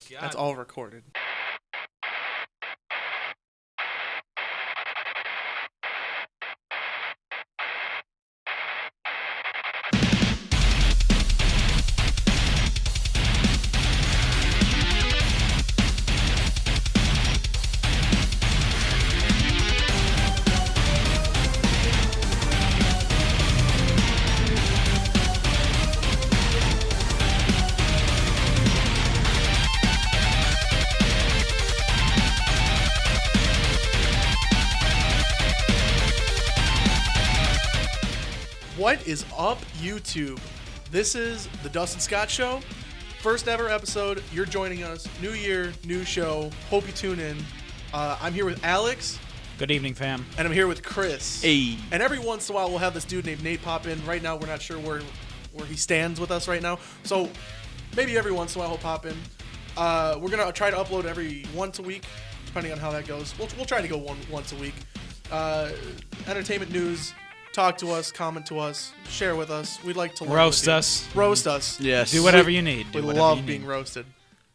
God. That's all recorded. What is up, YouTube? This is the Dustin Scott Show. First ever episode. You're joining us. New year, new show. Hope you tune in. I'm here with Alex. Good evening, fam. And I'm here with Chris. Hey. And every once in a while, we'll have this dude named Nate pop in. Right now, we're not sure where he stands with us right now. So maybe every once in a while, he'll pop in. We're going to try to upload every once a week, depending on how that goes. We'll try to go once a week. Entertainment news. Talk to us, comment to us, share with us. We'd like to Roast us. Roast us. Yes. Do whatever you need. We Do whatever love you being need. roasted.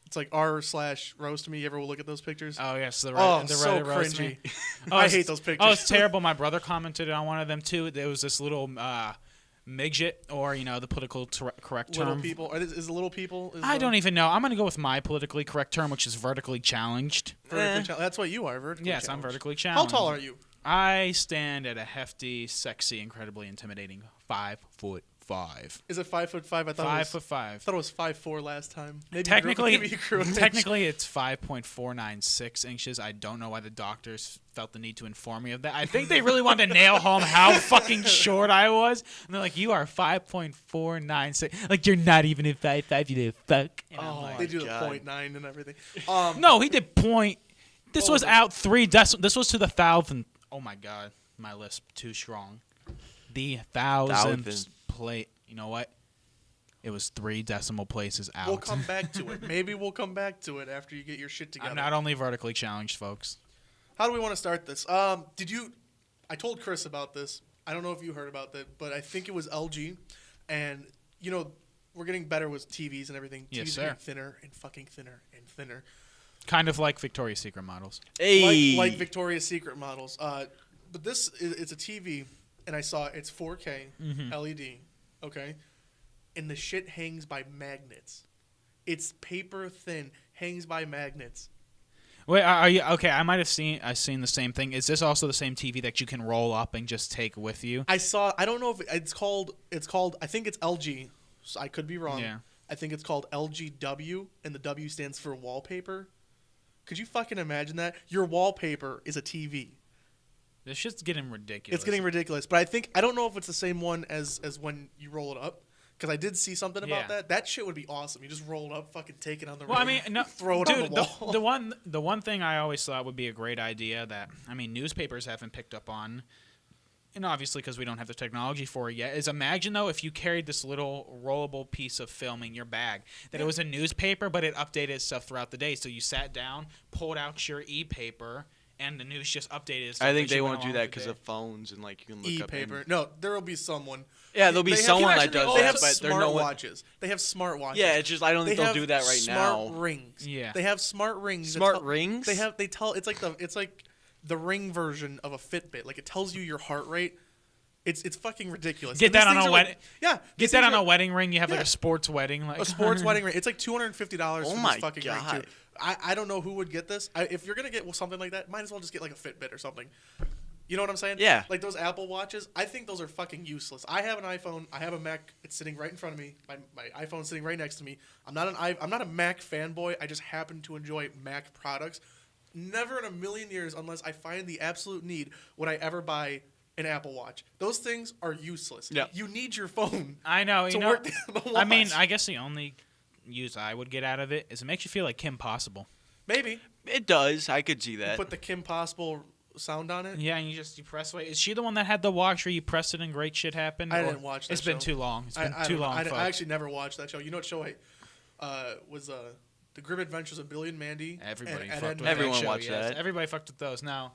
It's like r/roast me. You ever look at those pictures? Oh, yes. The so Reddit roast cringy. me. I it's- hate those pictures. Oh, it's terrible. My brother commented on one of them, too. There was this little midget, or, the political correct term. Little people. Is the little people? I don't even know. I'm going to go with my politically correct term, which is vertically challenged. That's what you are. Vertically Yes, I'm challenged. vertically How challenged. tall are you? I stand at a hefty, sexy, incredibly intimidating 5'5". Is it 5'5"? I thought 5'5". I thought it was 5'4" last time. Maybe Technically, you grew an inch. technically it's 5.496 inches. I don't know why the doctors felt the need to inform me of that. I think they really wanted to nail home how fucking short I was. And they're like, you are 5.496. Like, you're not even at 5'5", you little fuck. And I'm like, They do the God. 0.9 and everything. no, he did point. This was out 3 decimal. This was to the thousand. Oh my God, my lisp too strong. The thousandth Thousandth. plate. You know what? It was 3 decimal places out. We'll come back to it. Maybe we'll come back to it after you get your shit together. I'm not only vertically challenged, folks. How do we want to start this? I told Chris about this. I don't know if you heard about that, but I think it was LG. And, we're getting better with TVs and everything. Yes, TVs sir. are getting thinner and fucking thinner and thinner. Kind of like Victoria's Secret models. Hey. Like Victoria's Secret models. But this it's a TV, and I saw it's 4K LED, okay? And the shit hangs by magnets. It's paper thin, hangs by magnets. Wait, are you okay? I might have seen the same thing. Is this also the same TV that you can roll up and just take with you? I don't know if it's called, I think it's LG. So I could be wrong. Yeah. I think it's called LGW, and the W stands for wallpaper. Could you fucking imagine that? Your wallpaper is a TV. This shit's getting ridiculous. It's getting ridiculous. But I don't know if it's the same one as when you roll it up. Because I did see something about Yeah. that. That shit would be awesome. You just roll it up, fucking take it on the Well, I ring, mean, no, throw it dude, on the wall. the one thing I always thought would be a great idea that newspapers haven't picked up on, and obviously because we don't have the technology for it yet, is imagine though if you carried this little rollable piece of film in your bag, that it was a newspaper, but it updated stuff throughout the day. So you sat down, pulled out your e-paper, and the news just updated stuff. I think as you they went won't do along that with the because day. of phones and like you can look up. E-paper. No, there will be someone. Yeah, there'll be They have- someone Can you that does imagine They that, have but they're no one. smartwatches. They have smartwatches. Yeah, it's just I don't think They they'll have do that right smart now. rings. Yeah. They have smart rings. that Smart tell- rings? They tell. It's like the ring version of a Fitbit. Like it tells you your heart rate. It's fucking ridiculous. Get And that these on things a are wedding. like- yeah. Get these that things on a are- wedding ring. You have like Yeah. a sports wedding, like A sports wedding ring. It's like $250 Oh for my this fucking ring God. too. I don't know who would get this. If you're gonna get something like that, might as well just get like a Fitbit or something. You know what I'm saying? Yeah. Like those Apple Watches, I think those are fucking useless. I have an iPhone. I have a Mac. It's sitting right in front of me. My iPhone's sitting right next to me. I'm not a Mac fanboy. I just happen to enjoy Mac products. Never in a million years, unless I find the absolute need, would I ever buy an Apple Watch. Those things are useless. Yeah. You need your phone. I know. to You know. work the watch. I mean, I guess the only use I would get out of it is it makes you feel like Kim Possible. maybe It does. I could see that. put the Kim Possible sound on it. Yeah, and you press away. Is she the one that had the watch where you pressed it and great shit happened? I Or- didn't watch that It's been show. too long. It's been I too don't know. long, folks. I actually never watched that show. You know what show was The Grim Adventures of Billy and Mandy. Everybody and fucked Ed with Everyone that show, watched yes. that. Everybody fucked with those. Now,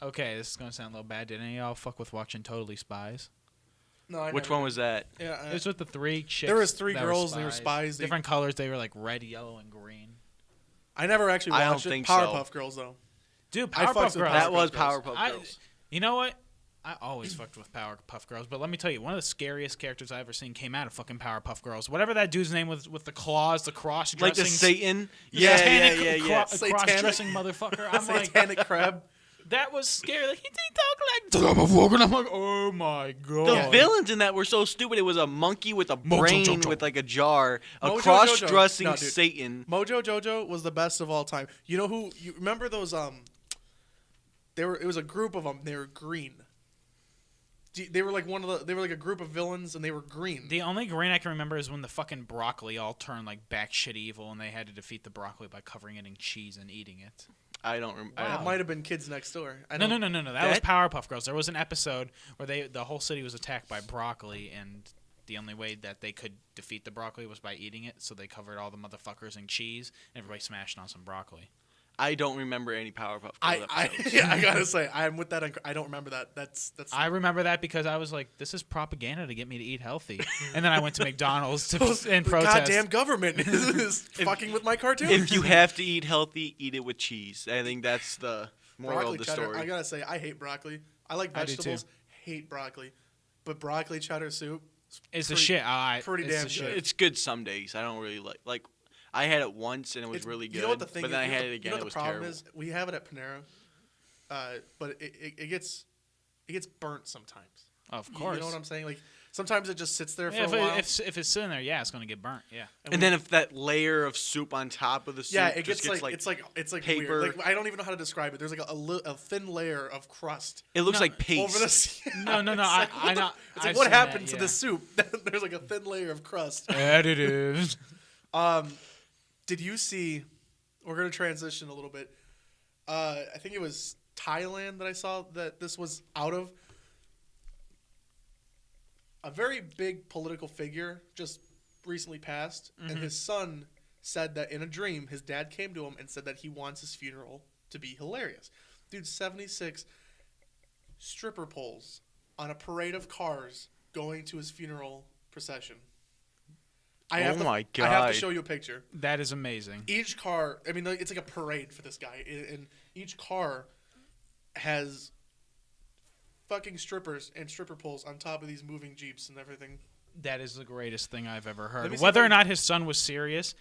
okay, this is going to sound a little bad. Did any of y'all fuck with watching Totally Spies? No, I Which never one did. was that? Yeah, It was with the 3 chicks. there was 3 that were girls and they were spies. Different colors. They were like red, yellow, and green. I never actually I don't watched it. think so. Powerpuff Girls though. Dude, I fucks Powerpuff with Girls. That was Girls. Powerpuff Girls. You know what? I always fucked with Powerpuff Girls, but let me tell you, one of the scariest characters I ever seen came out of fucking Powerpuff Girls. Whatever that dude's name was with the claws, the cross-dressing. Like the Satan. Satanic Yeah. cross-dressing motherfucker. I'm like, Satanic crab. that was scary. Like, he talk like, and I'm like, oh my god. The villains in that were so stupid. It was a monkey with a Mojo brain Jojo. with like a jar, a Mojo cross-dressing Jojo. No, dude. Satan. Mojo Jojo was the best of all time. You know who? You remember those? It was a group of them. They were green. They were like They were like a group of villains, and they were green. The only green I can remember is when the fucking broccoli all turned like back shit evil, and they had to defeat the broccoli by covering it in cheese and eating it. I don't remember. That might have been Kids Next Door. No. That was Powerpuff Girls. There was an episode where the whole city was attacked by broccoli, and the only way that they could defeat the broccoli was by eating it. So they covered all the motherfuckers in cheese, and everybody smashed on some broccoli. I don't remember any Powerpuff Girls I episodes. I gotta say, I'm with that. I don't remember that. That's. I remember that because I was like, this is propaganda to get me to eat healthy. And then I went to McDonald's and the protest. goddamn government is fucking with my cartoons. If you have to eat healthy, eat it with cheese. I think that's the moral broccoli of the cheddar, story. I gotta say, I hate broccoli. I like I do vegetables. Hate broccoli, but broccoli cheddar soup. It's the shit. Pretty it's damn the shit. good. It's good some days. I don't really like. I had it once and it was really good. You know what the thing but is? then I You know had the- it again. You know It the was problem terrible. is we have it at Panera, but it gets burnt sometimes. Of course. You know what I'm saying? Like sometimes it just sits there for Yeah, a while. if it's sitting there, yeah, it's gonna get burnt. Yeah. And then if that layer of soup on top of the soup, yeah, it just gets like it's like paper. weird. Like I don't even know how to describe it. There's like a thin layer of crust It looks No, like paste. over this. No. It's I like, what the- know. It's like I've what seen happened that, to yeah. the soup? There's like a thin layer of crust. Additives. Did you see? We're gonna transition a little bit. I think it was Thailand that I saw that this was out of. A very big political figure just recently passed, and his son said that in a dream, his dad came to him and said that he wants his funeral to be hilarious. Dude, 76 stripper poles on a parade of cars going to his funeral procession. I have my to, I have God. to show you a picture. That is amazing. Each car, I mean, like, it's like a parade for this guy, and each car has fucking strippers and stripper poles on top of these moving Jeeps and everything. That is the greatest thing I've ever Let heard. me see Whether if I- or not his son was serious,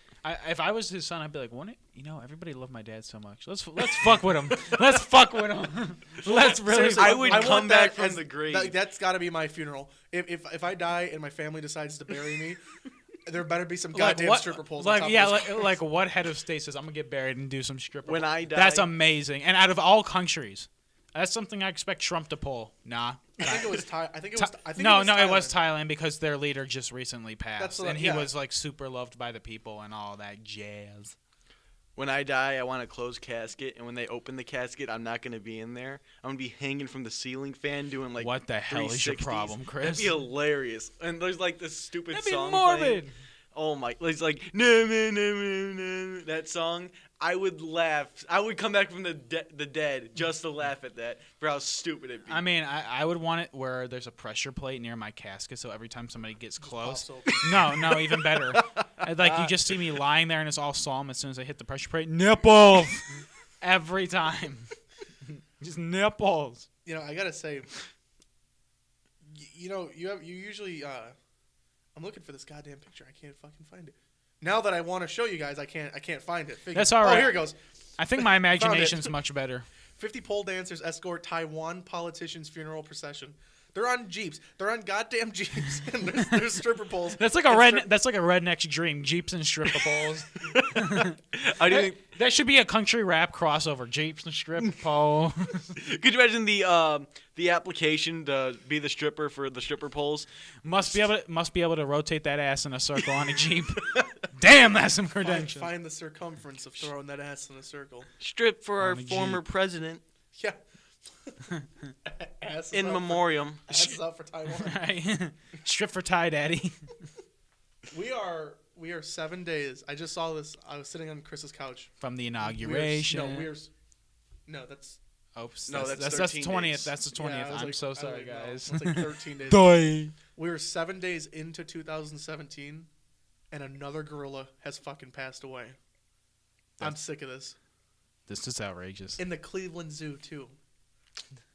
if I was his son, I'd be like, "Wouldn't it? You know, everybody loved my dad so much. Let's fuck with him. Let's fuck with him. Let's really." Seriously, I would want come that back from as- the grave. That's got to be my funeral. If I die and my family decides to bury me, there better be some goddamn stripper poles on top of this car. like what head of state says I'm gonna get buried and do some stripper? When pole? I die- That's amazing. And out of all countries, that's something I expect Trump to pull. Nah. I think it was Thai. I think it was. No, it was Thailand. Thailand because their leader just recently passed, That's what- and he yeah. was like super loved by the people and all that jazz. When I die, I want a closed casket, and when they open the casket, I'm not going to be in there. I'm going to be hanging from the ceiling fan doing like What the hell is your 360s. problem, Chris? That'd be hilarious. And there's like this stupid That'd be song morbid. playing. Oh my! It's like no, that song. I would laugh. I would come back from the dead just to laugh at that for how stupid it'd be. I mean, I would want it where there's a pressure plate near my casket, so every time somebody gets close, pops no, even better. Like you just see me lying there and it's all solemn. As soon as I hit the pressure plate, nipples, every time, just nipples. You know, I gotta say, you usually. I'm looking for this goddamn picture. I can't fucking find it. Now that I want to show you guys, I can't find it. That's all right. Oh, here it goes. I think my imagination's much better. 50 pole dancers escort Taiwan politician's funeral procession. They're on Jeeps. They're on goddamn Jeeps. And there's stripper poles. That's like a redneck's dream. Jeeps and stripper poles. I do think, That should be a country rap crossover. Jeeps and stripper pole. could you imagine the application to be the stripper for the stripper poles? must be able to rotate that ass in a circle on a Jeep. Damn, that's some credentials. Find the circumference of throwing that ass in a circle. Strip for our On a former Jeep. president Yeah. Ass is in out memoriam. Ass is out for Taiwan. Right. Strip for Ty Daddy. We are 7 days. I just saw this. I was sitting on Chris's couch. From the We are- inauguration. No, that's. Oops. No, that's the 13 20th. days. That's the Yeah, 20th. I was I'm like- so I was sorry, like, no, guys. It's like 13 days. Die. We were 7 days into 2017, and another gorilla has fucking passed away. I'm sick of this. This is outrageous. In the Cleveland Zoo too.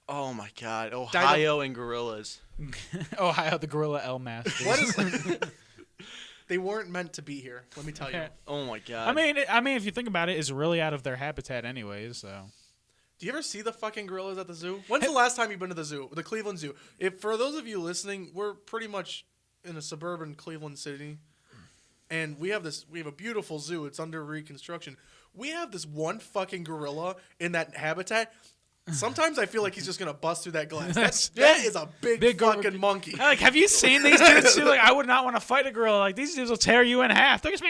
Oh my God, Ohio and gorillas. Ohio, the gorilla L master. What is? They weren't meant to be here. Let me tell you. Oh my God. I mean, if you think about it, it's really out of their habitat anyways. So. Do you ever see the fucking gorillas at the zoo? When's the last time you've been to the zoo, the Cleveland Zoo? If for those of you listening, we're pretty much in a suburban Cleveland city, and we have a beautiful zoo. It's under reconstruction. We have this one fucking gorilla in that habitat. Sometimes I feel like he's just gonna bust through that glass. That is a big fucking monkey. Like, have you seen these dudes too? Like, I would not want to fight a gorilla. Like, these dudes will tear you in half. They're just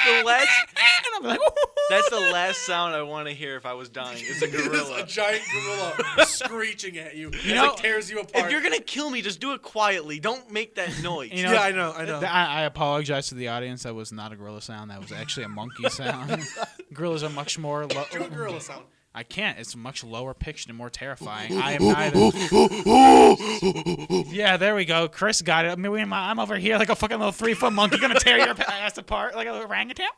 the last, and I'm like, that's the last sound I want to hear if I was dying. It's a gorilla. It's a giant gorilla screeching at you. It like tears you apart. If you're gonna kill me, just do it quietly. Don't make that noise. Yeah, I know. I apologize to the audience. That was not a gorilla sound. That was actually a monkey sound. Gorillas are much more. Do a gorilla sound. I can't. It's much lower pitched and more terrifying. I am neither. Yeah, there we go. Chris got it. I mean, I'm over here like a fucking little 3-foot monkey gonna tear your ass apart like a little orangutan.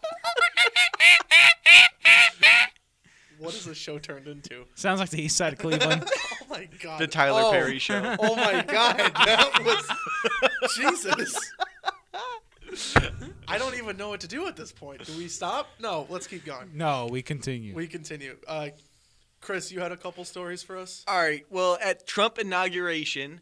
What has this show turned into? Sounds like the east side of Cleveland. Oh my God. The Tyler Perry show. Oh my God. That was Jesus. I don't even know what to do at this point. Do we stop? No, let's keep going. No, we continue. We continue. Chris, you had a couple stories for us? All right. Well, at Trump inauguration,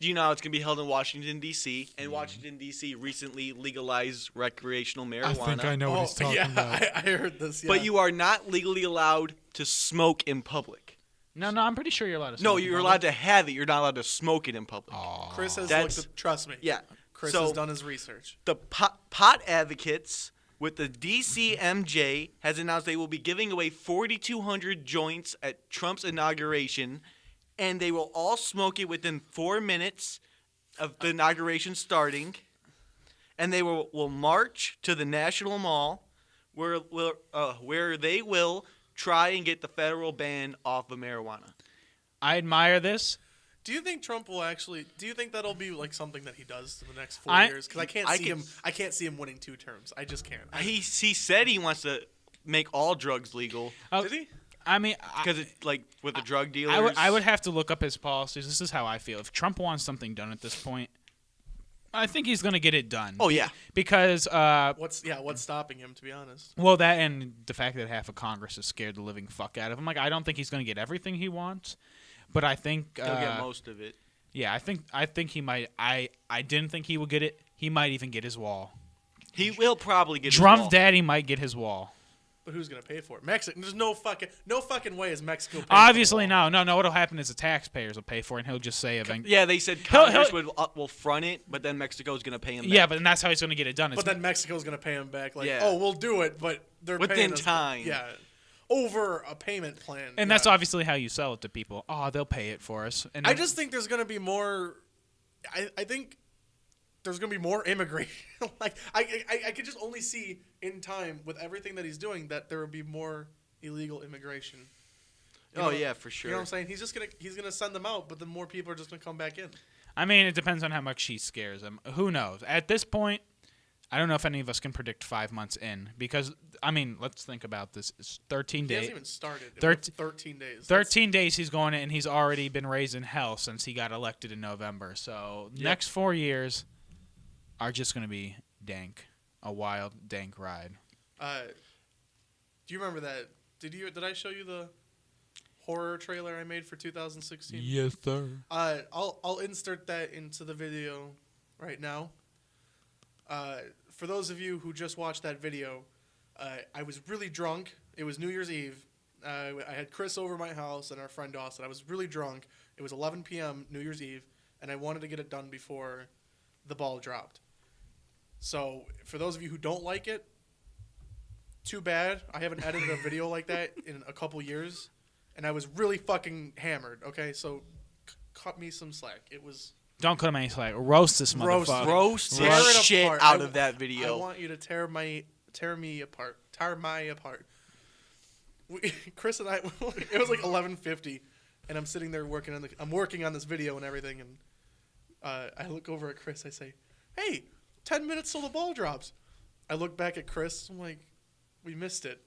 you know it's going to be held in Washington, D.C., and Washington, D.C. recently legalized recreational marijuana. I think I know what he's talking about. I heard this, yeah. But you are not legally allowed to smoke in public. No, I'm pretty sure you're allowed to smoke. No, you're allowed to have it. You're not allowed to smoke it in public. Chris has That's- trust me. Yeah. Chris So- has done his research. The pot advocates with the DCMJ has announced they will be giving away 4,200 joints at Trump's inauguration, and they will all smoke it within 4 minutes of the inauguration starting. And they will march to the National Mall, where they will try and get the federal ban off of marijuana. I admire this. Do you think Trump will actually? Do you think that'll be like something that he does in the next 4 years? Because I can't see him winning 2 terms. I just can't. He said he wants to make all drugs legal. Did he? I mean, Because it's like with the drug dealers. I would have to look up his policies. This is how I feel. If Trump wants something done at this point, I think he's going to get it done. Oh yeah. Because What's stopping him? To be honest. well, that and the fact that half of Congress is scared the living fuck out of him. Like, I don't think he's going to get everything he wants, but I think He'll get most of it. Yeah, I think he might. I didn't think he would get it. He might even get his wall. He will probably get his Trump's wall. daddy might get his wall. But who's gonna pay for it? Mexico. There's no fucking way is Mexico. Paying Obviously, for the wall. no. What'll happen is the taxpayers will pay for it, and he'll just say eventually. Yeah, they said Congress will front it, but then Mexico's gonna pay him back. Yeah, but that's how he's going to get it done. But then Mexico's gonna pay him back. Like, Yeah. oh, we'll do it, but they're Within paying us, time. Yeah, over a payment plan. and that's obviously how you sell it to people. Oh, they'll pay it for us. And I just think there's gonna be more. I think there's gonna be more immigration. Like I could just only see in time with everything that he's doing that there will be more illegal immigration. Yeah, for sure. You know what I'm saying? He's gonna send them out, but then more people are just gonna come back in. I mean, it depends on how much he scares them. Who knows? At this point, I don't know if any of us can predict 5 months in because, I mean, let's think about this. It's 13 He days. hasn't even started. 13 days. 13 days he's going in, and he's already been raising hell since he got elected in November. So next 4 years are just going to be dank. A wild, dank ride. Do you remember that? Did I show you the horror trailer I made for 2016? Yes, sir. I'll insert that into the video right now. For those of you who just watched that video, I was really drunk. It was New Year's Eve. I had Chris over my house and our friend Dustin. I was really drunk. It was 11 p.m. New Year's Eve, and I wanted to get it done before the ball dropped. So for those of you who don't like it, too bad. I haven't edited a video like that in a couple years, and I was really fucking hammered. Okay, so cut me some slack. It was. Don't cut him any slack. Roast this motherfucker. Roast Tear the it shit apart. out of that video. I want you to tear me apart. Tear my apart. Chris and I. It was like 11:50, and I'm sitting there working on this video and everything, and I look over at Chris. I say, "Hey, 10 minutes till the ball drops." I look back at Chris. I'm like, we missed it.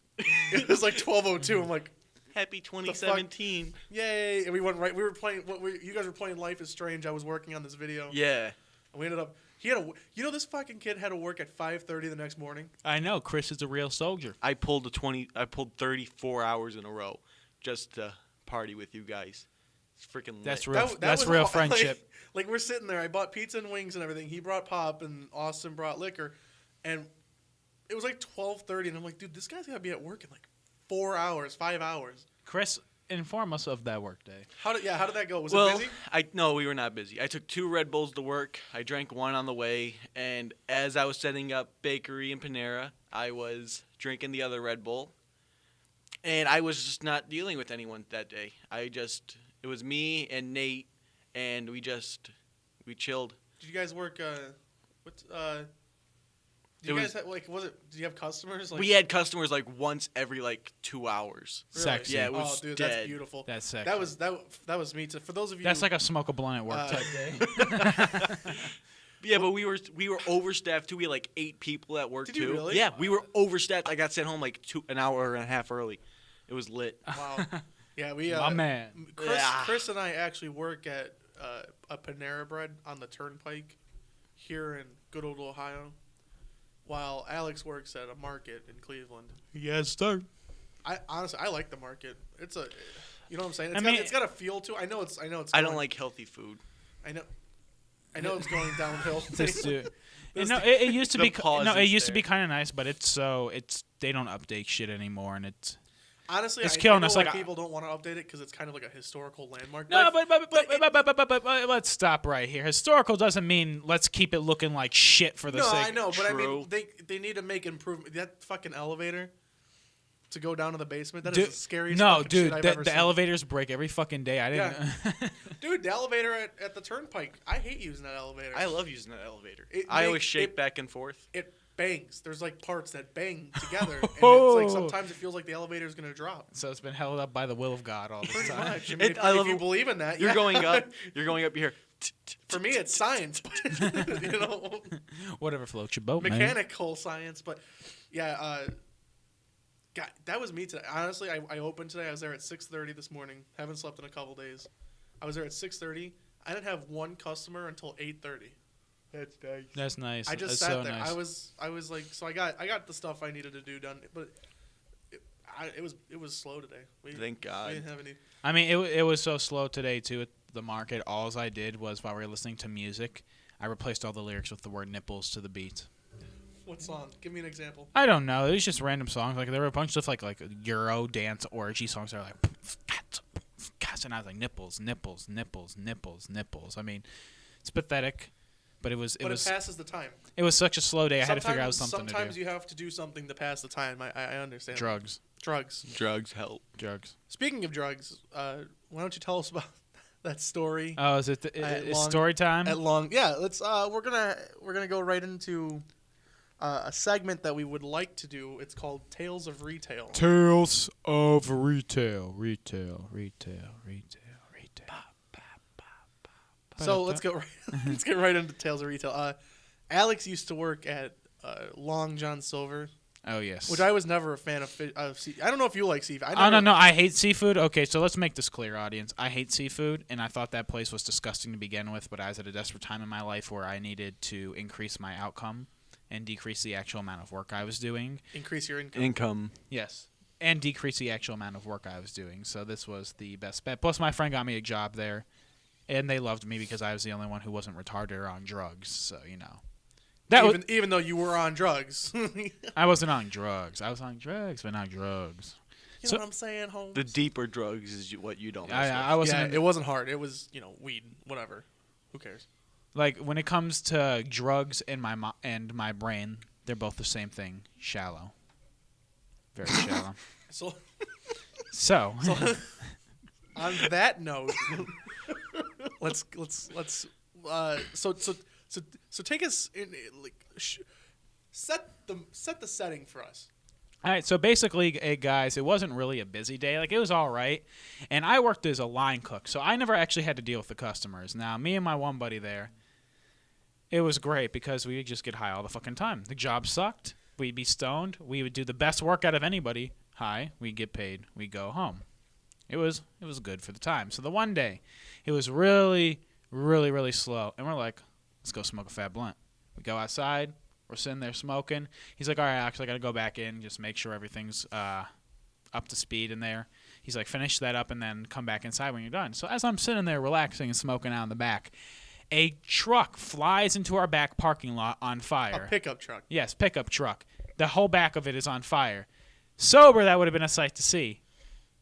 It was like 12:02. I'm like, Happy 2017. yay! And we went right. We were playing. You guys were playing Life is Strange. I was working on this video. Yeah. And we ended up. He had this fucking kid had to work at 5:30 the next morning. I know. Chris is a real soldier. I pulled 34 hours in a row just to party with you guys. It's freaking lit. That's real. That That's was real all- friendship. Like we're sitting there. I bought pizza and wings and everything. He brought pop and Austin brought liquor, and it was like 12:30. And I'm like, dude, this guy's gotta be at work in like 4 hours, 5 hours. Chris, inform us of that work day. How did that go? Was well, it busy? No, we were not busy. I took 2 Red Bulls to work. I drank 1 on the way, and as I was setting up bakery and Panera, I was drinking the other Red Bull, and I was just not dealing with anyone that day. It was me and Nate, and we chilled. Did you guys work? Did you guys have, like? Was it? Did you have customers? Like, We had customers like once every like 2 hours. really? Sexy. Yeah, it was dude, dead. that's beautiful. That's sick. That was me too. For those of you, That's like a smoke a blunt at work Uh, type day. Yeah, but we were overstaffed too. We had like 8 people at work Did too. you really? Yeah, we were overstaffed. I got sent home like an hour and a half early. It was lit. wow. Yeah, we. My man. Chris and I actually work at a Panera Bread on the Turnpike here in good old Ohio, while Alex works at a market in Cleveland. Yes, sir. I honestly like the market. It's a, you know what I'm saying. I mean- It's got a feel to it. I know it's. I don't going- like healthy food. I know it's going downhill. This dude. This- No, it used to the be. pause No, it is used to there. be kind of nice, but it's they don't update shit anymore, and it's. Honestly, It's I killing know us, why like, people don't want to update it because it's kind of like a historical landmark. No, But but let's stop right here. Historical doesn't mean let's keep it looking like shit for the no, sake. I know, but I True. mean, they need to make improvement. That fucking elevator to go down to the basement. That is the scariest. No, fucking dude, shit I've the ever seen. elevators break every fucking day. I didn't. Dude, the elevator at the Turnpike. I hate using that elevator. I love using that elevator. It I make- always shake it- back and forth. It bangs. There's like parts that bang together, and it's Oh. like sometimes it feels like the elevator's gonna drop. So it's been held up by the will of God all this Pretty time. much. I mean, I if love you it. believe in that, You're yeah. going up. You're going up here. For me, it's science, but you know, Whatever floats your boat, man. mechanical science. But yeah, God, that was me today. Honestly, I opened today. I was there at 6:30 this morning. Haven't slept in a couple days. I was there at 6:30. I didn't have one customer until 8:30. That's nice. That's nice. I just That's sat so there. Nice. I was like, so I got the stuff I needed to do done, but it was slow today. Thank God. We didn't have any. I mean, it was so slow today too at the market. All I did was while we were listening to music, I replaced all the lyrics with the word nipples to the beat. What song? Give me an example. I don't know. It was just random songs. Like there were a bunch of like Euro dance orgy songs that are like, and I was like nipples, nipples, nipples, nipples, nipples. I mean, it's pathetic, but it was But it passes the time. it was such a slow day. I had to figure out something Sometimes to do. you have to do something to pass the time. I understand. Drugs, Drugs. Drugs help. drugs. Speaking of drugs, why don't you tell us about that story? Oh, is it it's story time? At long, yeah. Let's. We're gonna go right into a segment that we would like to do. It's called Tales of Retail. Tales of retail, retail, retail, retail, retail. So let's let's get right into Tales of Retail. Alex used to work at Long John Silver, Oh yes. which I was never a fan of. I don't know if you like seafood. No. I hate seafood. Okay, so let's make this clear, audience. I hate seafood, and I thought that place was disgusting to begin with. But I was at a desperate time in my life where I needed to increase my outcome and decrease the actual amount of work I was doing. Increase your income. Income. Yes. And decrease the actual amount of work I was doing. So this was the best bet. Plus, my friend got me a job there, and they loved me because I was the only one who wasn't retarded or on drugs. So, you know. Even though you were on drugs. You I wasn't on drugs. I was on drugs, but not drugs. know So- what I'm saying, Holmes? The deeper drugs is what you don't. mess I wasn't. Yeah, in- it wasn't hard. It was, weed, whatever. Who cares? Like when it comes to drugs and my brain, they're both the same thing. Shallow. Very shallow. So, So, on that note, let's so take us in, set the setting for us. all right. So basically, guys, it wasn't really a busy day. Like it was all right, and I worked as a line cook, so I never actually had to deal with the customers. Now, me and my one buddy there, it was great because we just get high all the fucking time. The job sucked. We'd be stoned. We would do the best work out of anybody. High. We get paid. We go home. It was good for the time. So the one day, it was really, really, really slow. And we're like, let's go smoke a fat blunt. We go outside. We're sitting there smoking. He's like, all right, Alex, I got to go back in, just make sure everything's up to speed in there. He's like, finish that up and then come back inside when you're done. So as I'm sitting there relaxing and smoking out in the back, a truck flies into our back parking lot on fire. A pickup truck. Yes, pickup truck. The whole back of it is on fire. Sober, that would have been a sight to see.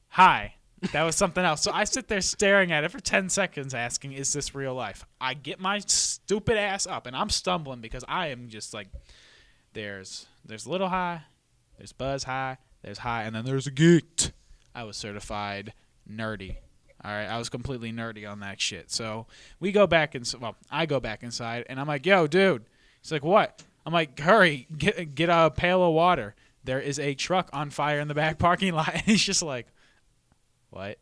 High. That was something else. So I sit there staring at it for 10 seconds asking, is this real life? I get my stupid ass up, and I'm stumbling because I am just like, there's little high, there's buzz high, there's high, and then there's a geeked. I was certified nerdy. All right, I was completely nerdy on that shit. So we go back I go back inside, and I'm like, yo, dude. He's like, what? I'm like, hurry, get a pail of water. There is a truck on fire in the back parking lot. And he's just like, what?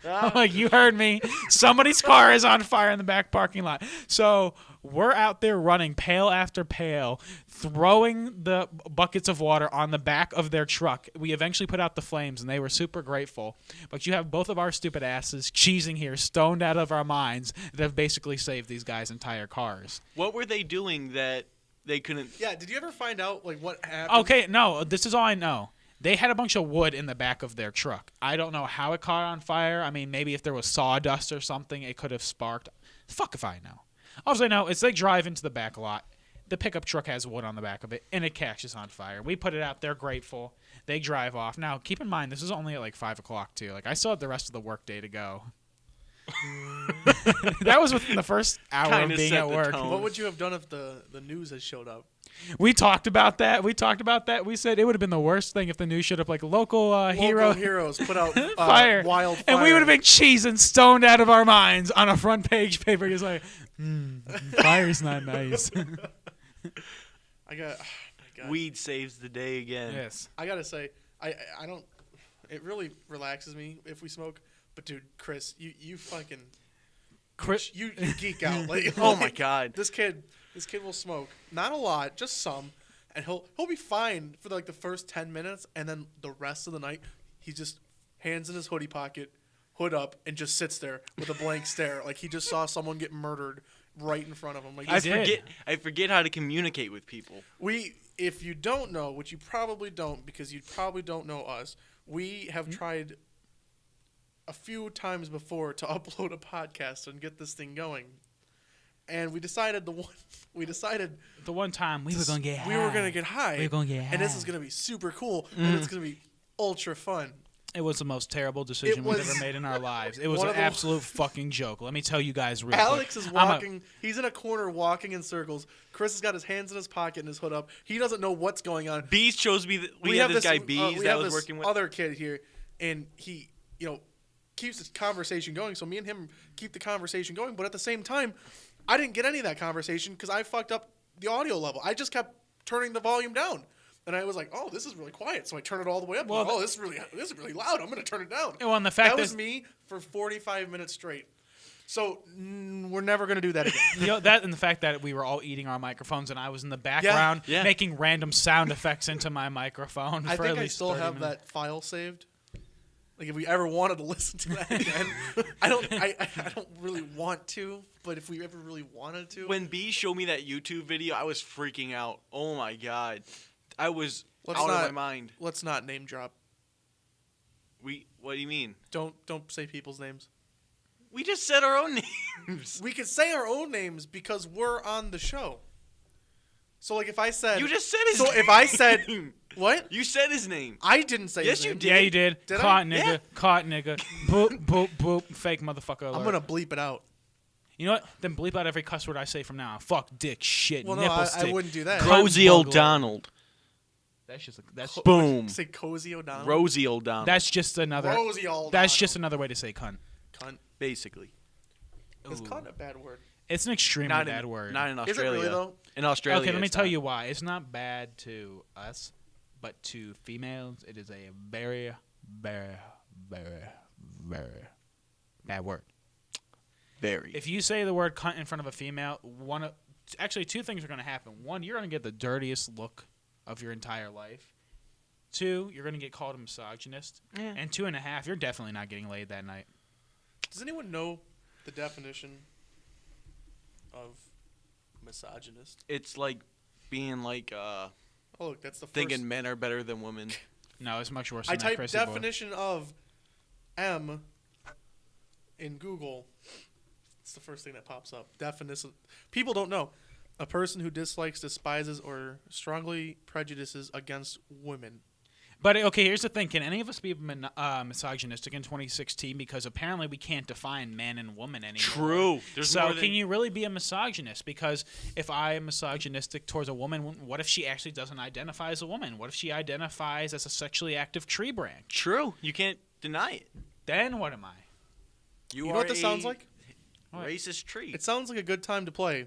I'm like, you heard me. Somebody's car is on fire in the back parking lot. So we're out there running pail after pail, throwing the buckets of water on the back of their truck. We eventually put out the flames, and they were super grateful. But you have both of our stupid asses cheesing here, stoned out of our minds, that have basically saved these guys' entire cars. What were they doing that they couldn't? Yeah, did you ever find out like what happened? Okay, no, this is all I know. They had a bunch of wood in the back of their truck. I don't know how it caught on fire. I mean, maybe if there was sawdust or something, it could have sparked. Fuck if I know. All I know is they drive into the back lot. The pickup truck has wood on the back of it, and it catches on fire. We put it out. They're grateful. They drive off. Now, keep in mind, this is only at like 5 o'clock, too. Like, I still had the rest of the work day to go. That was within the first hour Kinda of being set at the work. tone. What would you have done if the news had showed up? We talked about that. We said it would have been the worst thing if the news showed up like local Heroes put out fire. wildfire. And we would have been cheesing stoned out of our minds on a front page paper. Just like, fire's not nice. I got. Weed saves the day again. Yes. I gotta say, I don't. It really relaxes me if we smoke. But dude, Chris, you fucking. Chris, you geek out. Like, Oh my God. This kid will smoke. Not a lot, just some, and he'll be fine for like the first 10 minutes, and then the rest of the night, he just hands in his hoodie pocket, hood up, and just sits there with a blank stare, like he just saw someone get murdered right in front of him. Like I forget how to communicate with people. If you don't know, which you probably don't, because you probably don't know us, we have tried a few times before to upload a podcast and get this thing going. And we decided the one time we were gonna get high. We were gonna get high. We were gonna get high. And this is gonna be super cool. And it's gonna be ultra fun. It was the most terrible decision we've ever made in our lives. It was an absolute fucking joke. Let me tell you guys real Alex quick. is walking. He's in a corner walking in circles. Chris has got his hands in his pocket and his hood up. He doesn't know what's going on. Bees chose me. We have this guy Bees we that have was this working with. other kid here, and he, keeps the conversation going. So me and him keep the conversation going. But at the same time, I didn't get any of that conversation because I fucked up the audio level. I just kept turning the volume down. And I was like, "Oh, this is really quiet." So I turned it all the way up. Well, oh, this is really loud. I'm going to turn it down. Well, and the fact that was me for 45 minutes straight. So we're never going to do that again. That and the fact that we were all eating our microphones and I was in the background making random sound effects into my microphone. I for think at I least still 30 have minutes. that file saved. Like if we ever wanted to listen to that again, I don't really want to. But if we ever really wanted to, When B showed me that YouTube video, I was freaking out. Oh my God, I was out of my mind. Let's not name drop. What do you mean? Don't say people's names. We just said our own names. We could say our own names because we're on the show. So like if I said You just said his name. So if I said what? You said his name. I didn't say Yes, his you name. did. Yeah, you did. Did Caught I? nigga. Yeah. Caught nigga. Boop, boop, boop. Fake motherfucker alert. I'm gonna bleep it out. You know what? Then bleep out every cuss word I say from now on. Fuck, dick, shit, Well, no, nipple I stick. wouldn't do that. Rosie O'Donnell. That's just that's Boom. Say Cozy O'Donnell. Rosie O'Donnell. that's just another. Rosie O'Donnell. That's just another way to say cunt. Cunt. basically. Is cunt a bad word? It's an extremely bad word. Not in Is it Australia. really though? In Australia. Okay, let me it's tell not. you why. It's not bad to us, but to females, it is a very, very, very, very bad word. Very. If you say the word cunt in front of a female, actually, two things are going to happen. One, you're going to get the dirtiest look of your entire life. Two, you're going to get called a misogynist. Yeah. And 2.5, you're definitely not getting laid that night. Does anyone know the definition of misogynist? It's like being like Oh, look, that's the first. thinking men are better than women. No, it's much worse I than that, typed Chrissy boy. definition of M in Google. It's the first thing that pops up. Definition. People don't know. A person who dislikes, despises, or strongly prejudices against women. But, okay, here's the thing. Can any of us be misogynistic in 2016? Because apparently we can't define man and woman anymore. True. There's So more than can you really be a misogynist? Because if I am misogynistic towards a woman, what if she actually doesn't identify as a woman? What if she identifies as a sexually active tree branch? True. You can't deny it. Then what am I? You know what this sounds like? What? Racist tree. It sounds like a good time to play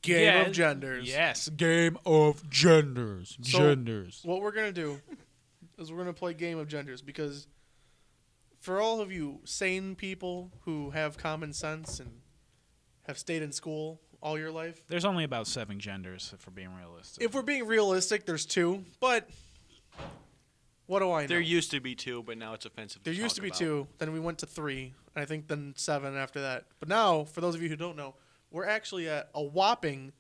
Game of Genders. Yes, Game of Genders. So, Genders. What we're going to do is we're going to play Game of Genders because for all of you sane people who have common sense and have stayed in school all your life. There's only about 7 genders, if we're being realistic. If we're being realistic, there's 2, but what do I know? There used to be 2, but now it's offensive. There used to be 2, then we went to 3, and I think then 7 after that. But now, for those of you who don't know, we're actually at a whopping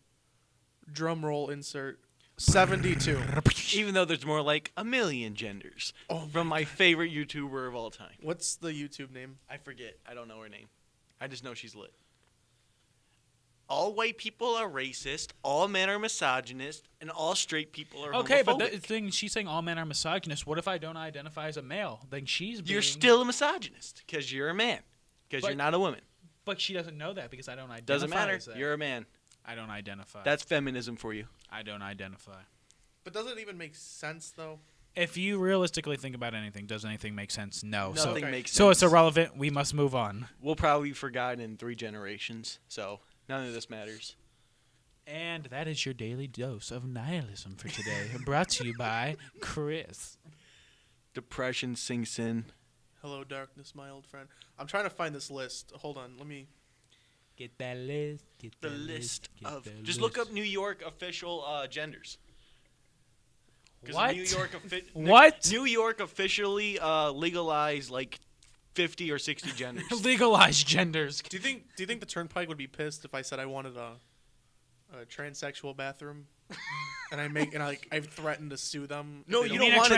drum roll insert 72. Even though there's more like a million genders. Oh, From my favorite YouTuber of all time. what's the YouTube name? I forget. I don't know her name. I just know she's lit. All white people are racist, all men are misogynist, and all straight people are Okay, but homophobic. the thing, she's saying all men are misogynist. What if I don't identify as a male? Then she's being... You're still a misogynist because you're a man. Because But- you're not a woman. But she doesn't know that because I don't identify Doesn't matter. as that. You're a man. I don't identify. That's feminism for you. I don't identify. But does it even make sense, though? If you realistically think about anything, does anything make sense? No. Nothing Okay. makes sense. So it's irrelevant. We must move on. We'll probably be forgotten in 3 generations, so none of this matters. And that is your daily dose of nihilism for today. Brought to you by Chris. Depression sinks in. Hello, darkness, my old friend. I'm trying to find this list. Hold on, let me... Get that list. Get The that list get of... that Just list. look up New York official genders. 'Cause What? What? New York officially legalized like 50 or 60 genders. Legalized genders. Do you think the Turnpike would be pissed if I said I wanted a transsexual bathroom? And I threatened to sue them. if No, they you You don't mean want a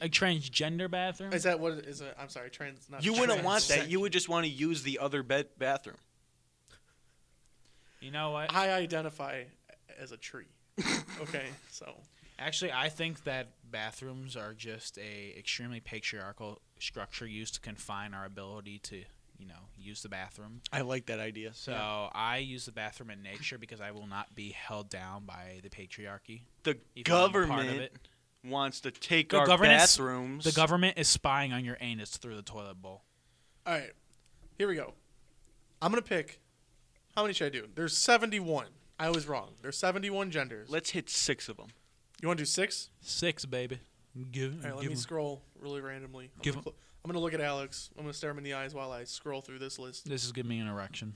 a transgender bathroom? Is that what it is? I'm sorry, trans. Not You wouldn't trans- want that. You would just want to use the other bathroom. You know what? I identify as a tree. Okay, so Actually, I think that bathrooms are just a extremely patriarchal structure used to confine our ability to, use the bathroom. I like that idea. So I use the bathroom in nature because I will not be held down by the patriarchy. The Even though I'm part of government it. wants to take The our governance- bathrooms. The government is spying on your anus through the toilet bowl. all right, here we go. I'm gonna pick. How many should I do? There's 71. I was wrong. There's 71 genders. Let's hit 6 of them. You want to do 6? 6, baby. Give, All right, let give me 'em. scroll really randomly. Give I'm gonna look at Alex. I'm gonna stare him in the eyes while I scroll through this list. This is giving me an erection.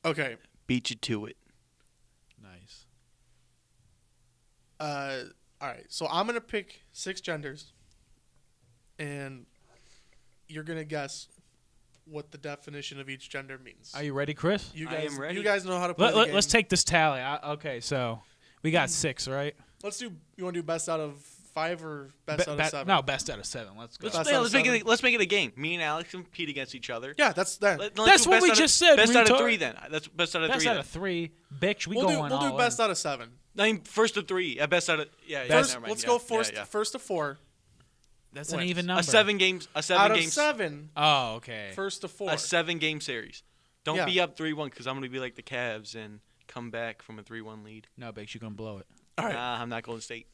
Okay. Beat you to it. Nice. All right. So I'm gonna pick 6 genders, and you're gonna guess what the definition of each gender means. Are you ready, Chris? You I guys, am ready. You guys know how to play the game. Let's take this tally. Okay, so we got 6, right? Let's do. You want to do best out of 5 or best out of 7? No, best out of 7. Let's go. Best out of Let's seven. let's make it a game. Me and Alex compete against each other. Yeah, that's that. Let's That's do what best we out just of, said, Best out of retard. 3 then. That's best out of Best 3 out then. of 3. Bitch, we we'll going do all best in. out of 7. I mean, first of 3. Best out of First, never mind. let's Yeah, go yeah, yeah. first to 4. That's an wins. even number. A 7 games. A 7 Out of games. 7, Oh, okay. first to 4. A 7-game series. Don't Yeah. be up 3-1 because I'm gonna be like the Cavs and come back from a 3-1 lead. No, bitch, you gonna blow it. All right. I'm not Golden State.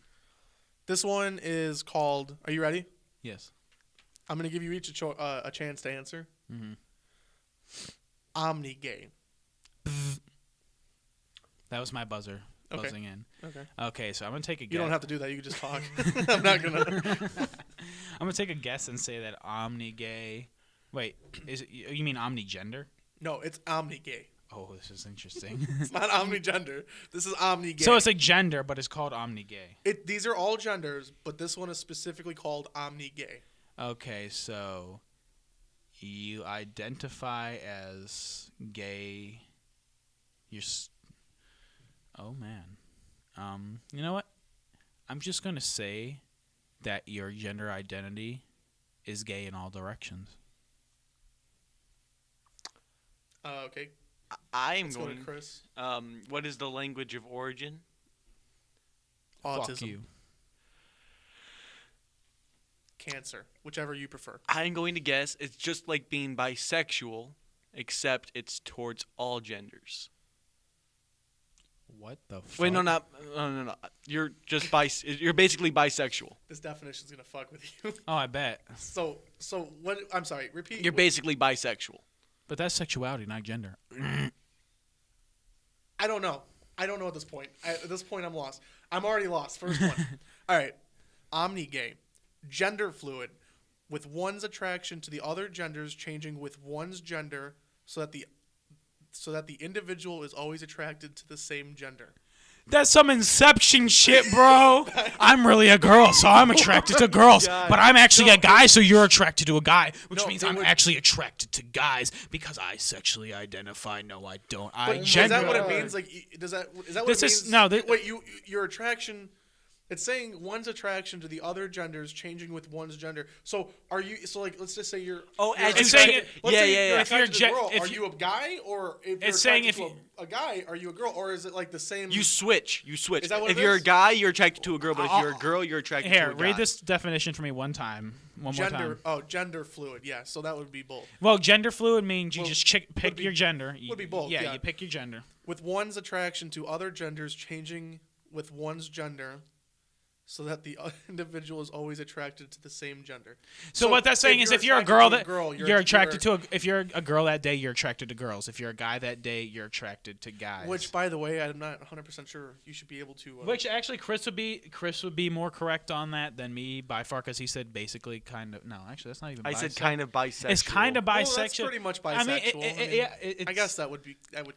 This one is called. Are you ready? Yes. I'm gonna give you each a chance to answer. Mm-hmm. Omni-gay. That was my buzzer Okay. buzzing in. Okay. Okay, so I'm gonna take a guess. You don't have to do that. You can just talk. I'm not gonna. I'm gonna take a guess and say that omni-gay. Wait, is it, you mean omni-gender? No, it's omni-gay. Oh, this is interesting. It's not omnigender. This is omni-gay. So it's a gender, but it's called omni-gay. These are all genders, but this one is specifically called omni-gay. Okay, so you identify as gay. Oh man. You know what? I'm just gonna say that your gender identity is gay in all directions. Okay. I'm Let's go to going. Chris. What is the language of origin? Autism. Fuck you. Cancer. Whichever you prefer. I'm going to guess it's just like being bisexual, except it's towards all genders. What the fuck? Wait, no. You're just You're basically bisexual. This definition's gonna fuck with you. Oh, I bet. So what? I'm sorry. Repeat. You're basically bisexual. But that's sexuality, not gender. I don't know. I don't know at this point. At this point, I'm lost. I'm already lost. First one. All right. Omni-gay. Gender fluid. With one's attraction to the other genders changing with one's gender so that the individual is always attracted to the same gender. That's some Inception shit, bro. I'm really a girl, so I'm attracted to girls. God. But I'm actually a guy, so you're attracted to a guy, which No, means they I'm would- actually attracted to guys because I sexually identify. No, I don't. I But is gender. that what it means? Like, is that what This it is- means? no, Wait, your attraction. It's saying one's attraction to the other genders changing with one's gender. So are you? So like, let's just say you're. Oh, you're as you It's saying said, it- Let's say you're If you're attracted to a girl. if Are you- you a guy, or if you're It's saying attracted if to a guy, are you a girl, or is it like the same? You switch. Is that what If it you're is? a guy, you're attracted to a girl. But if you're a girl, you're attracted to Here, a guy. read this definition for me one time. One more gender. time. Oh, gender fluid. Yeah, so that would be both. Well, gender fluid means you Well, just pick would be- your gender. would be both, Yeah, yeah. you pick your gender. With one's attraction to other genders changing with one's gender, so that the individual is always attracted to the same gender. So what that's saying is, if you're a girl, you're attracted to. If you're a girl that day, you're attracted to girls. If you're a guy that day, you're attracted to guys. Which, by the way, I'm not 100% sure you should be able to. Which actually, Chris would be more correct on that than me by far, because he said basically kind of. No, actually, that's not even. I said bisexual. kind of bisexual. It's kind of well, bisexual. that's pretty much bisexual. I mean, yeah, I guess that would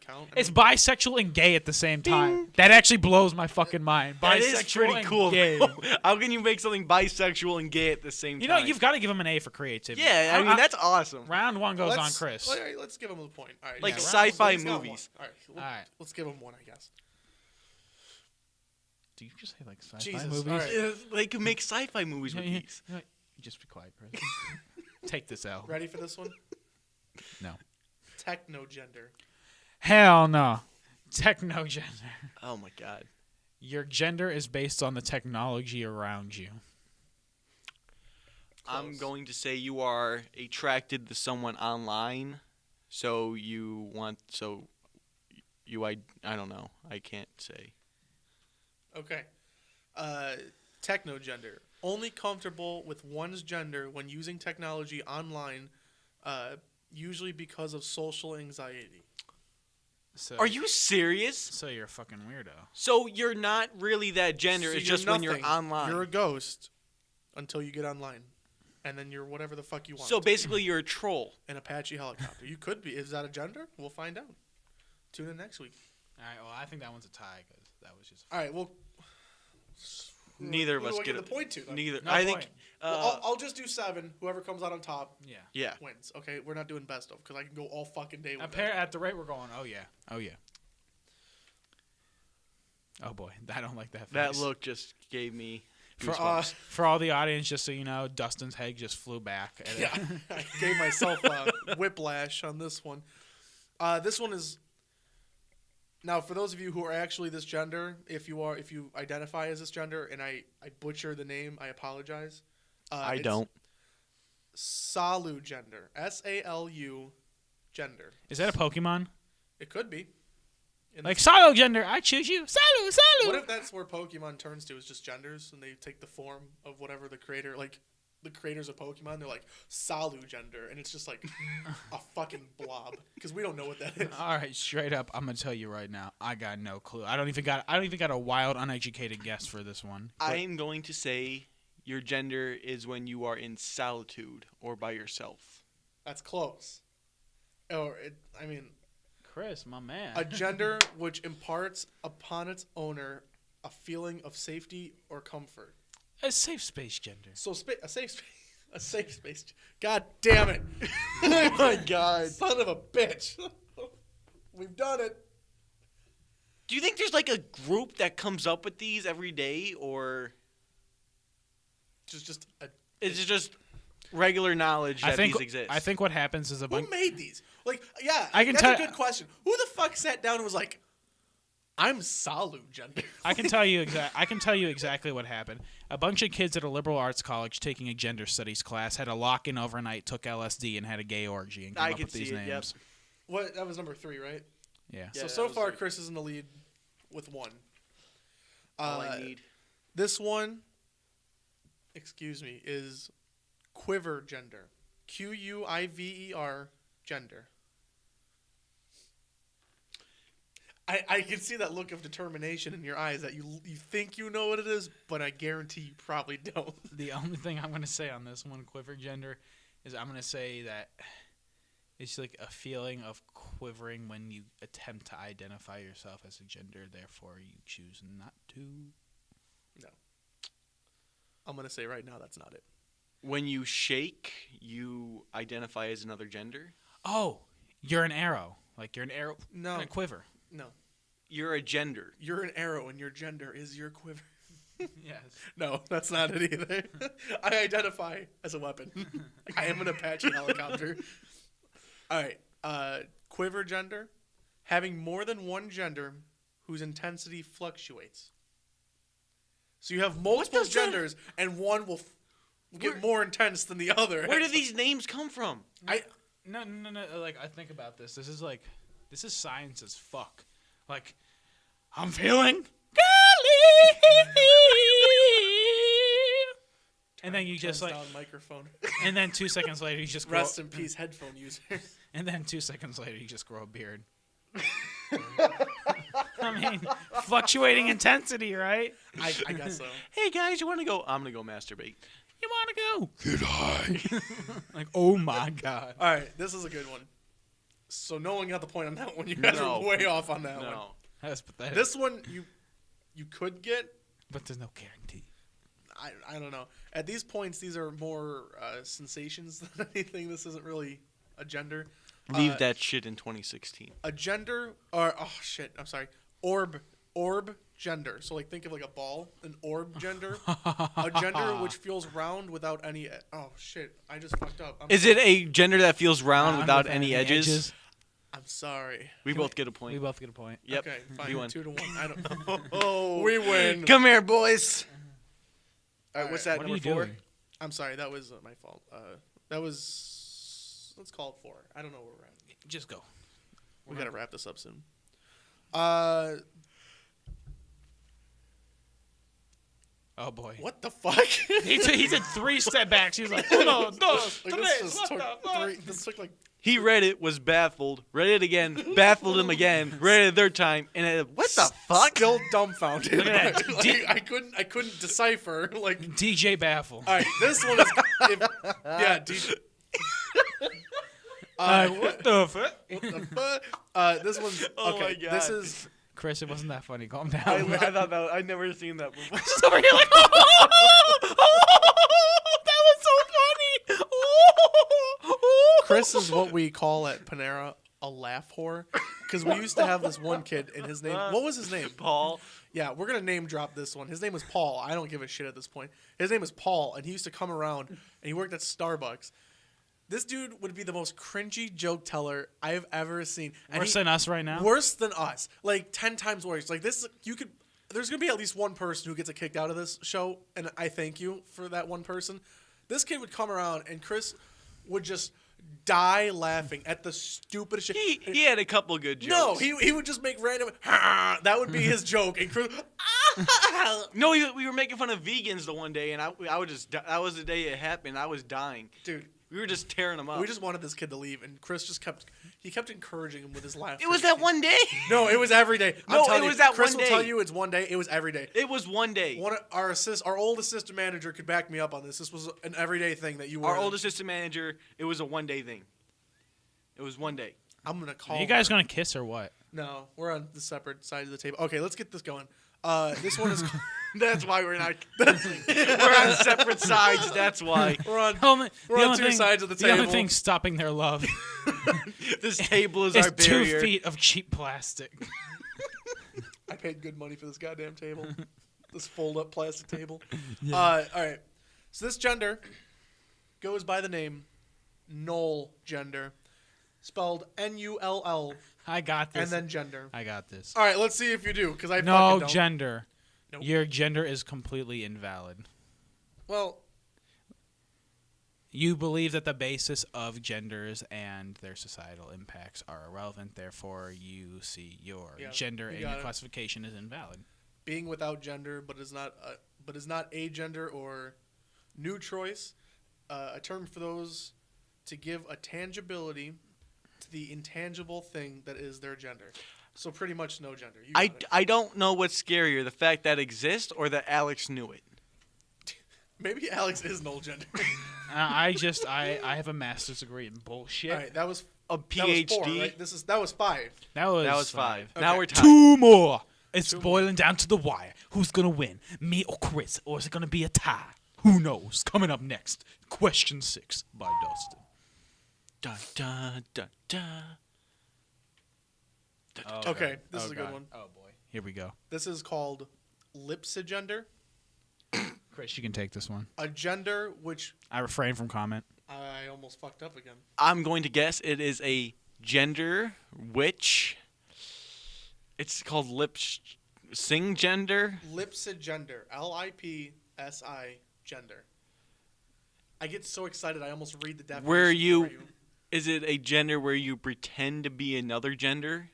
count. It's bisexual and gay at the same time. That actually blows my fucking mind. That Bisexual is pretty and cool. gay. How can you make something bisexual and gay at the same You time? know, you've got to give him an A for creativity. Yeah, I mean that's awesome. Round one goes on Chris. All right, let's give him a point. All right, Like yeah, sci-fi he's got movies. one. All right, All right. let's give him one, I guess. Do you just say like sci-fi Jesus, movies? all right. They can make sci-fi movies with these. You just be quiet, Chris. Take this L. Ready for this one? No. Technogender. Hell no. Technogender. Oh my god. Your gender is based on the technology around you. I'm Close. going to say you are attracted to someone online, so you want I don't know. I can't say. Okay. Technogender. Only comfortable with one's gender when using technology online, usually because of social anxiety. So, Are you serious? So you're a fucking weirdo. So you're not really that gender. So It's you're just when you're nothing. online. You're a ghost until you get online. And then you're whatever the fuck you want. So basically, you're a troll. An Apache helicopter. You could be. Is that a gender? We'll find out. Tune in next week. All right. Well, I think that one's a tie because that was just. All right. Well, Neither of who us do I get give the point to. Then? Neither. No I point. think. Well, I'll just do 7. Whoever comes out on top Yeah. Yeah. wins. Okay, we're not doing best of because I can go all fucking day with At the rate we're going, oh yeah. Oh yeah. Oh boy, I don't like that face. That look just gave me For, goosebumps. For all the audience, just so you know, Dustin's head just flew back. At Yeah, I gave myself whiplash on this one. This one is now for those of you who are actually this gender. If you identify as this gender, and I butcher the name, I apologize. I don't. Salu gender. SALU gender. Is that a Pokemon? It could be. In Like the- Salo gender, I choose you. Salu, Salu. What if that's where Pokemon turns to? Is just genders, and they take the form of whatever the creator, like the creators of Pokemon. They're like Salu gender, and it's just like a fucking blob because we don't know what that is. All right, straight up, I'm gonna tell you right now, I got no clue. I don't even got a wild, uneducated guess for this one. I'm going to say your gender is when you are in solitude or by yourself. That's close. Or I mean, Chris, my man. A gender which imparts upon its owner a feeling of safety or comfort. A safe space gender. So a safe space. A safe space. God damn it. Oh my God. Son of a bitch. We've done it. Do you think there's like a group that comes up with these every day, or Is it just regular knowledge that these exist? I think what happens is who made these? Like, yeah, I can that's a good question. Who the fuck sat down and was like, I'm Salu gender? I can tell you exactly what happened. A bunch of kids at a liberal arts college taking a gender studies class had a lock-in overnight, took LSD, and had a gay orgy and came up with these names. Yep. What? That was number 3, right? Yeah. So far, Chris is in the lead with 1. All I need. This one, is Quiver Gender. Quiver gender. I can see that look of determination in your eyes that you think you know what it is, but I guarantee you probably don't. The only thing I'm going to say on this one, Quiver Gender, is I'm going to say that it's like a feeling of quivering when you attempt to identify yourself as a gender, therefore you choose not to. No. I'm going to say right now that's not it. When you shake, you identify as another gender? Oh, you're an arrow. Like you're an arrow. No. And a quiver. No. You're a gender. You're an arrow and your gender is your quiver. Yes. No, that's not it either. I identify as a weapon. I am an Apache helicopter. All right. Quiver gender. Having more than one gender whose intensity fluctuates. So you have multiple genders, and one will get more intense than the other. Where do these names come from? No. Like, I think about this. This is science as fuck. Like, I'm feeling girly. And then you just like down microphone. And then 2 seconds later you just grow Rest in peace, headphone user. And then 2 seconds later you just grow a beard. I mean, fluctuating intensity, right? I guess so. Hey guys, you want to go? I'm gonna go masturbate. You want to go? Get high. Like, oh my God. All right, this is a good one. So no one got the point on that one. You guys are way off on that one. That's pathetic. This one you could get, but there's no guarantee. I don't know. At these points, these are more sensations than anything. This isn't really a gender. Leave that shit in 2016. A gender, or I'm sorry, orb gender. So like think of like a ball, an orb gender, a gender which feels round without any. Oh shit! I just fucked up. Is it a gender that feels round without any edges? I'm sorry. We both get a point. We both get a point. Yep. Okay, fine. We won. 2-1. I don't know. Oh, we win. Come here, boys. All right, what's that? What are Number you 4? doing? I'm sorry. That was my fault. That was. Let's call it 4. I don't know where we're at. Just go. We gotta wrap this up soon. Oh boy. What the fuck? He did 3 step backs. He was like, uno, dos, Like, tres, what the fuck? This took like. He read it, was baffled, read it again, baffled him again, read it a third time, and what the fuck? Still dumbfounded. Look at that. Like, I couldn't decipher. Like, DJ Baffle. all right, this one is. Yeah, DJ. What the fuck? What the fuck? This one's okay. Oh my God. This is. Chris, it wasn't that funny. Calm down. I thought that I'd never seen that before. Just over here like, that was so funny. Chris is what we call at Panera a laugh whore, because we used to have this one kid, and his name. What was his name? Paul. Yeah, we're gonna name drop this one. His name was Paul. I don't give a shit at this point. His name is Paul, and he used to come around, and he worked at Starbucks. This dude would be the most cringy joke teller I've ever seen. And Worse than us right now? Worse than us. Like 10 times worse. Like this, there's gonna be at least one person who gets a kick out of this show, and I thank you for that one person. This kid would come around, and Chris would just die laughing at the stupidest shit. He had a couple good jokes. No, he would just make random. That would be his joke, and Chris. No, we were making fun of vegans the one day, and I would just. That was the day it happened. I was dying, dude. We were just tearing him up. We just wanted this kid to leave, and Chris just kept encouraging him with his laughter. It was that one day. No, it was every day. No, it was that Chris one will day. tell you it's one day. It was every day. It was one day. Our old assistant manager could back me up on this. This was an everyday thing that you were. Our old assistant manager. It was a one day thing. It was one day. I'm gonna call. Are you guys her. gonna kiss or what? No, we're on the separate side of the table. Okay, let's get this going. This one is. That's why we're not. We're on separate sides. That's why. We're on. The We're on only two thing- sides of the The only table. thing stopping their love This table is is our barrier. 2 feet of cheap plastic. I paid good money for this goddamn table. This fold-up plastic table. All right. So this gender goes by the name Null Gender, spelled Null, I got this. and then gender. I got this. All right, let's see if you do, because I No fucking don't. gender. Nope. Your gender is completely invalid. Well, You believe that the basis of genders and their societal impacts are irrelevant. Therefore, you see your Yeah, gender you and got your it. classification is invalid. being without gender, but is not a gender or new choice, a term for those to give a tangibility to the intangible thing that is their gender. So pretty much no gender. You got it. I don't know what's scarier, the fact that exists or that Alex knew it. Maybe Alex is null gender. I have a master's degree in bullshit. All right, that was A that PhD. was 4, right? That was 5. That was That was 5. Okay. Now we're tied. 2 more. It's boiling down to the wire. Who's gonna win, me or Chris, or is it gonna be a tie? Who knows? Coming up next, question 6 by Dustin. Dun, dun, dun, dun. Okay, this is a good one. Oh boy, here we go. This is called lipsigender, Chris, you can take this one. a gender which I refrain from comment. I almost fucked up again. I'm going to guess it is a gender which it's called sing gender. Lipsigender, Lipsi gender. I get so excited I almost read the definition Where for you is it a gender where you pretend to be another gender?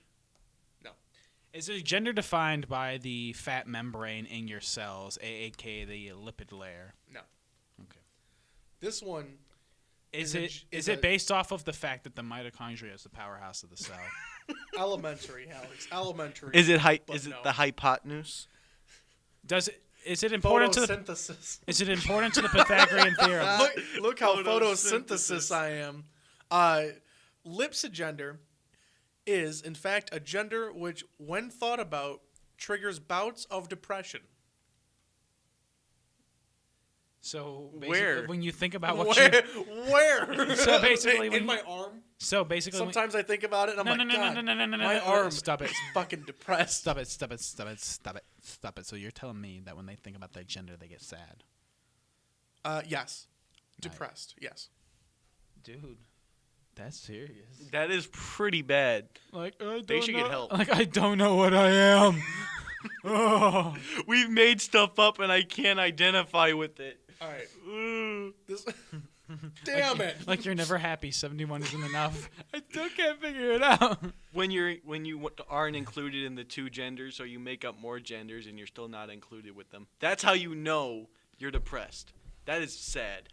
Is it gender defined by the fat membrane in your cells, aka the lipid layer? No. Okay. This one Is Is it a- based off of the fact that the mitochondria is the powerhouse of the cell? elementary, Alex. Elementary. Is it but is it no. the hypotenuse? Is it important to the photosynthesis? is it important to the Pythagorean theorem? Look how Photosynthesis. photosynthesis I am. Lipsigender is, in fact, a gender which, when thought about, triggers bouts of depression. So basically, Where? when you think about what Where? you Where? So basically, when in you- my arm. so basically when- Sometimes I think about it and I'm No, like, no, no, God, no, no, no, no, no, my no, arm stop it. is fucking depressed. Stop it, stop it, stop it, stop it, stop it. So you're telling me that when they think about their gender, they get sad. Yes. Depressed, yes. Dude, that's serious. That is pretty bad. Like, I don't They should know. get help. Like, I don't know what I am. Oh. We've made stuff up and I can't identify with it. All right. Ooh. This, damn like, it. Like you're never happy. 71 isn't enough. I still can't figure it out. When you aren't included in the 2 genders, or you make up more genders and you're still not included with them, that's how you know you're depressed. That is sad.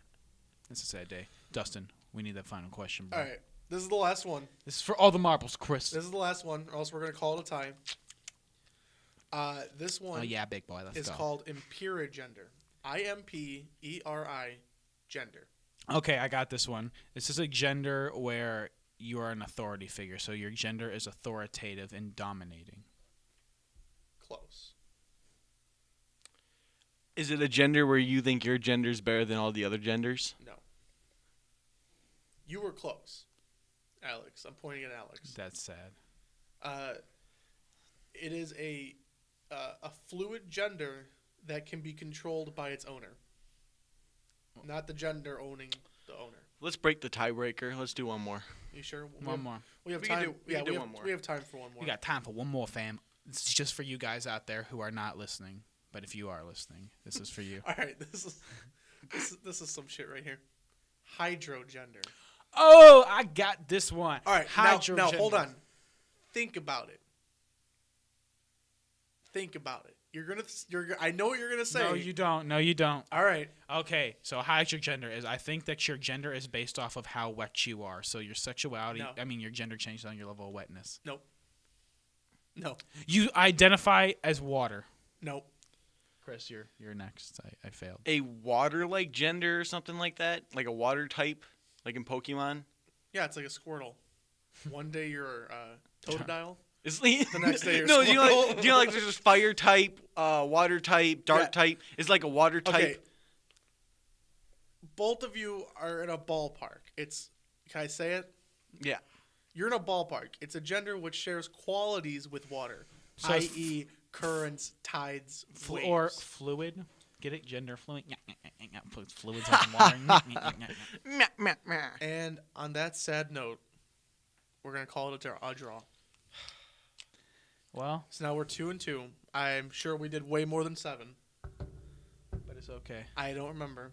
It's a sad day. Dustin, we need that final question, bro. All right. This is the last one. This is for all the marbles, Chris. This is the last one, or else we're going to call it a tie. This one Oh yeah, big boy. Let's is go. called Imperi-gender. IMPERI gender. Okay, I got this one. This is a gender where you are an authority figure, so your gender is authoritative and dominating. Close. Is it a gender where you think your gender's better than all the other genders? No. You were close, Alex. I'm pointing at Alex. That's sad. It is a fluid gender that can be controlled by its owner. Not the gender owning the owner. Let's break the tiebreaker. Let's do one more. You sure? One more. We have We can time. do- we can do one more. We have time for one more. We got time for one more, fam. This is just for you guys out there who are not listening. But if you are listening, this is for you. All right. This is some shit right here. Hydrogender. Oh, I got this one. All right. Now hold on. Think about it. Think about it. I know what you're gonna say. No, you don't. No, you don't. All right. Okay, so how your gender is. I think that your gender is based off of how wet you are. So your sexuality, No. I mean, your gender changes on your level of wetness. Nope. No. You identify as water. Nope. Chris, you're next. I failed. A water-like gender or something like that? Like a water type? Like in Pokemon? Yeah, it's like a Squirtle. One day you're Totodile. It's The next day you're no, Squirtle. do you know like there's just fire type, water type, dark Yeah. type? It's like a water type. Okay. Both of you are in a ballpark. Can I say it? Yeah. You're in a ballpark. It's a gender which shares qualities with water, So it's i.e., currents, tides, waves. Or fluid. Get it? Gender fluid. Put fluids on water. Meh, meh, meh. And on that sad note, we're gonna call it a draw. Well, So now we're 2-2. I'm sure we did way more than 7. but it's okay. I don't remember.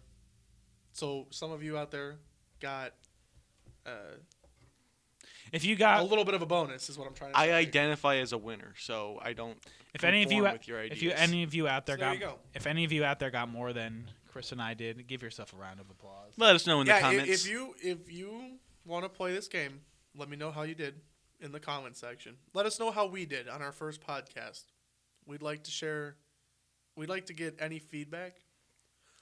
So some of you out there got If you a got, little bit of a bonus, is what I'm trying to say. I identify as a winner, so I don't. if any of you, conform with your ideas. any of you out there So there got, you go. if any of you out there got more than Chris and I did, give yourself a round of applause. Let us know in the Yeah, comments. if you want to play this game, let me know how you did in the comment section. Let us know how we did on our first podcast. We'd like to share. We'd like to get any feedback.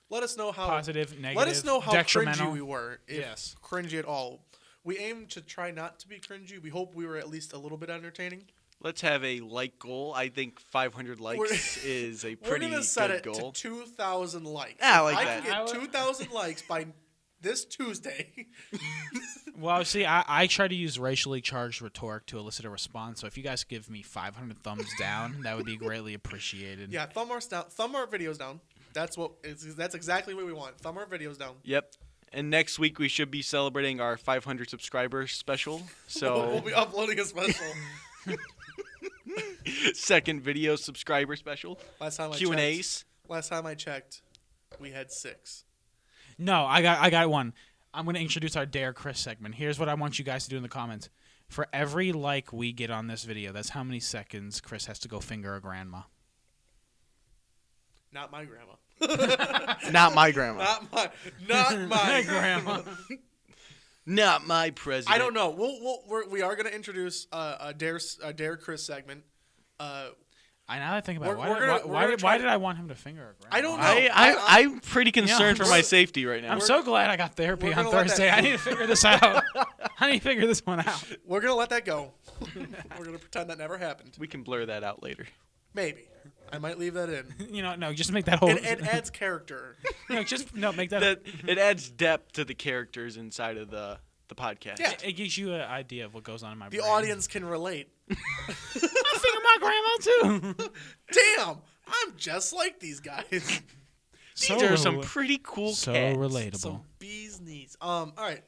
Let us know how Positive, negative, Let us know how detrimental. cringy we were. If Yes. cringy at all. We aim to try not to be cringy. We hope we were at least a little bit entertaining. Let's have a like goal. I think 500 likes is a We're pretty gonna set good it goal. to 2,000 likes. I like if that. I can get 2,000 likes by this Tuesday. Well, see, I try to use racially charged rhetoric to elicit a response. So if you guys give me 500 thumbs down, that would be greatly appreciated. Yeah, thumb our videos down. That's exactly what we want. Thumb our videos down. Yep. And next week we should be celebrating our 500 subscribers special. We'll So be uploading a special. second video subscriber special. Last time I Q&As. Last time I checked, we had 6. No, I got one. I'm going to introduce our Dare Chris segment. Here's what I want you guys to do in the comments. For every like we get on this video, that's how many seconds Chris has to go finger a grandma. Not my grandma. Not my grandma. Not my grandma. Not my president. I don't know. We are going to introduce a Dare Chris segment. I now that I think about it, We're gonna why try did I want him to finger a grandma? I don't know. I'm pretty concerned Yeah, for my safety right now. I'm so glad I got therapy we're on gonna let Thursday. that- I need to figure this out. I need to figure this one out. We're going to let that go. We're going to pretend that never happened. We can blur that out later. Maybe. I might leave that in. No, just make that whole. It adds character. Make that. That it adds depth to the characters inside of the podcast. Yeah. It gives you an idea of what goes on in my The brain. audience can relate. I finger my grandma too. Damn, I'm just like these guys. These are some pretty cool so cats. relatable. Some bees knees. All right.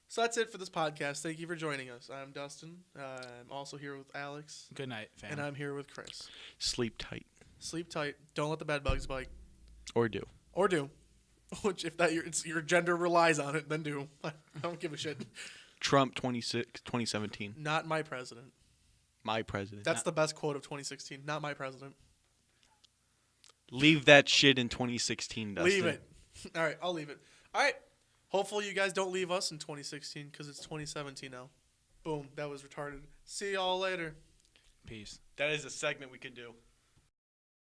So that's it for this podcast. Thank you for joining us. I'm Dustin. I'm also here with Alex. Good night, fam. And I'm here with Chris. Sleep tight. Sleep tight. Don't let the bed bugs bite. Or do. Or do. Which, if your gender relies on it, then do. I don't give a shit. Trump 2017. Not my president. My president. That's the best quote of 2016. Not my president. Leave that shit in 2016, Dustin. Leave it. All right, I'll leave it. All right. Hopefully you guys don't leave us in 2016 because it's 2017 now. Boom. That was retarded. See y'all later. Peace. That is a segment we could do.